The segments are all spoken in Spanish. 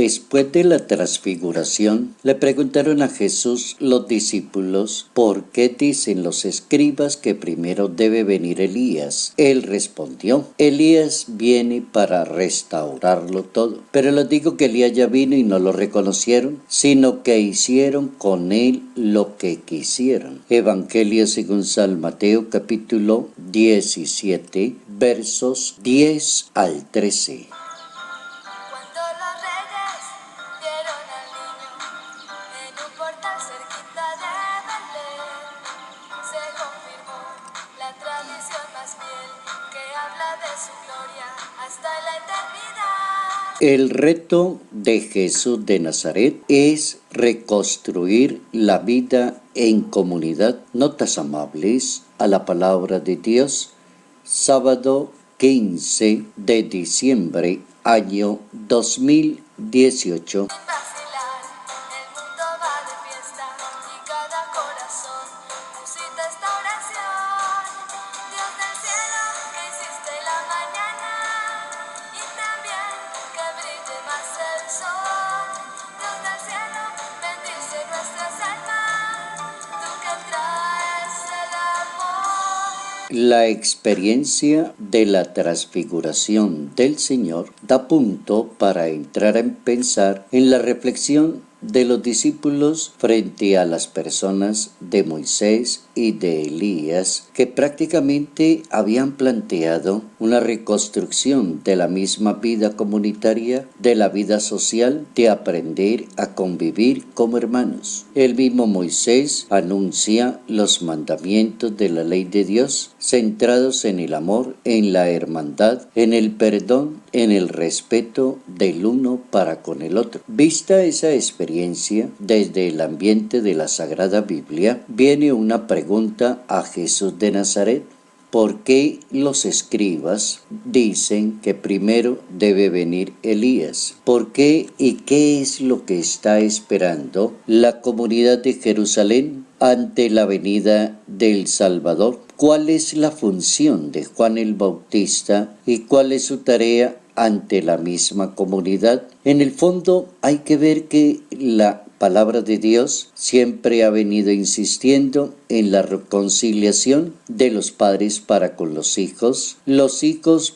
Después de la transfiguración, le preguntaron a Jesús los discípulos, ¿por qué dicen los escribas que primero debe venir Elías? Él respondió, Elías viene para restaurarlo todo. Pero les digo que Elías ya vino y no lo reconocieron, sino que hicieron con él lo que quisieron. Evangelio según San Mateo, capítulo 17, versos 10 al 13. El reto de Jesús de Nazaret es reconstruir la vida en comunidad. Notas amables a la palabra de Dios. Sábado 15 de diciembre, año 2018. La experiencia de la transfiguración del Señor da punto para entrar a pensar en la reflexión de los discípulos frente a las personas de Moisés y de Elías, que prácticamente habían planteado una reconstrucción de la misma vida comunitaria, de la vida social, de aprender a convivir como hermanos. El mismo Moisés anuncia los mandamientos de la ley de Dios, centrados en el amor, en la hermandad, en el perdón, en el respeto del uno para con el otro. Vista esa experiencia desde el ambiente de la Sagrada Biblia, viene una pregunta a Jesús de Nazaret. ¿Por qué los escribas dicen que primero debe venir Elías? ¿Por qué y qué es lo que está esperando la comunidad de Jerusalén ante la venida del Salvador? ¿Cuál es la función de Juan el Bautista y cuál es su tarea ante la misma comunidad? En el fondo hay que ver que la palabra de Dios siempre ha venido insistiendo en la reconciliación de los padres para con los hijos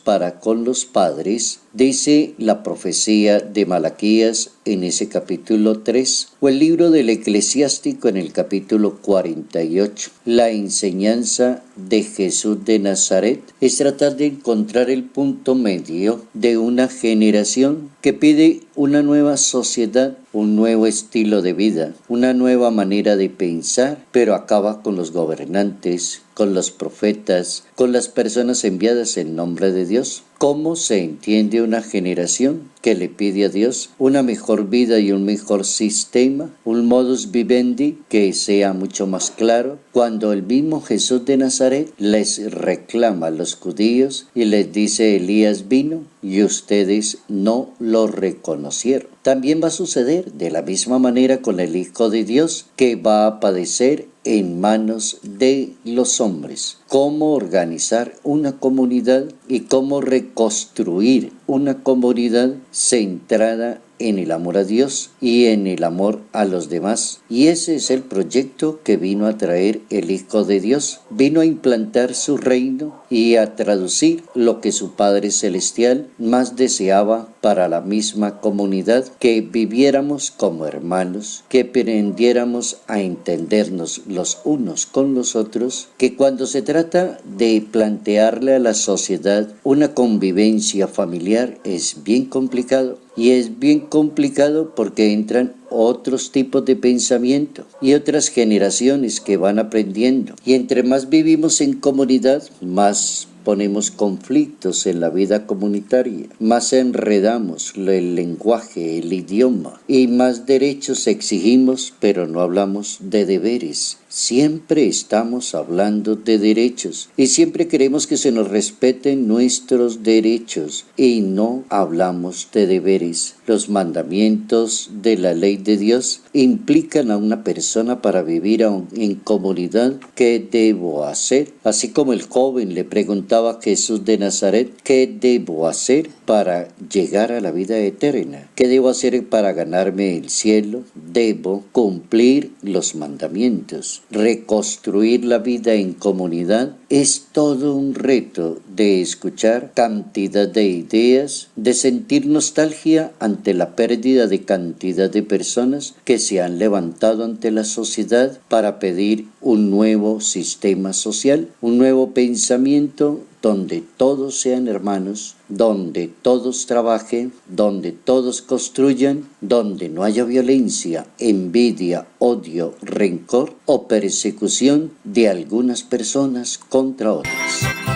para con los padres, dice la profecía de Malaquías en ese capítulo 3, o el libro del Eclesiástico en el capítulo 48. La enseñanza de Jesús de Nazaret es tratar de encontrar el punto medio de una generación que pide una nueva sociedad, un nuevo estilo de vida, una nueva manera de pensar, pero acaba con los gobernantes, con los profetas, con las personas enviadas en nombre de Dios. ¿Cómo se entiende una generación que le pide a Dios una mejor vida y un mejor sistema, un modus vivendi que sea mucho más claro, cuando el mismo Jesús de Nazaret les reclama a los judíos y les dice Elías vino y ustedes no lo reconocieron? También va a suceder de la misma manera con el Hijo de Dios, que va a padecer en manos de los hombres. Cómo organizar una comunidad y cómo reconstruir una comunidad centrada en el amor a Dios y en el amor a los demás. Y ese es el proyecto que vino a traer el Hijo de Dios. Vino a implantar su reino y a traducir lo que su Padre Celestial más deseaba para la misma comunidad, que viviéramos como hermanos, que aprendiéramos a entendernos los unos con los otros, que cuando se trata de plantearle a la sociedad una convivencia familiar es bien complicado. Y es bien complicado porque entran otros tipos de pensamiento y otras generaciones que van aprendiendo. Y entre más vivimos en comunidad, más ponemos conflictos en la vida comunitaria, más enredamos el lenguaje, el idioma, y más derechos exigimos, pero no hablamos de deberes. Siempre estamos hablando de derechos y siempre queremos que se nos respeten nuestros derechos y no hablamos de deberes. Los mandamientos de la ley de Dios implican a una persona para vivir en comunidad. ¿Qué debo hacer? Así como el joven le preguntaba a Jesús de Nazaret, ¿qué debo hacer para llegar a la vida eterna? ¿Qué debo hacer para ganarme el cielo? Debo cumplir los mandamientos. Reconstruir la vida en comunidad es todo un reto de escuchar cantidad de ideas, de sentir nostalgia ante la pérdida de cantidad de personas que se han levantado ante la sociedad para pedir un nuevo sistema social, un nuevo pensamiento donde todos sean hermanos, donde todos trabajen, donde todos construyan, donde no haya violencia, envidia, odio, rencor o persecución de algunas personas contra otras.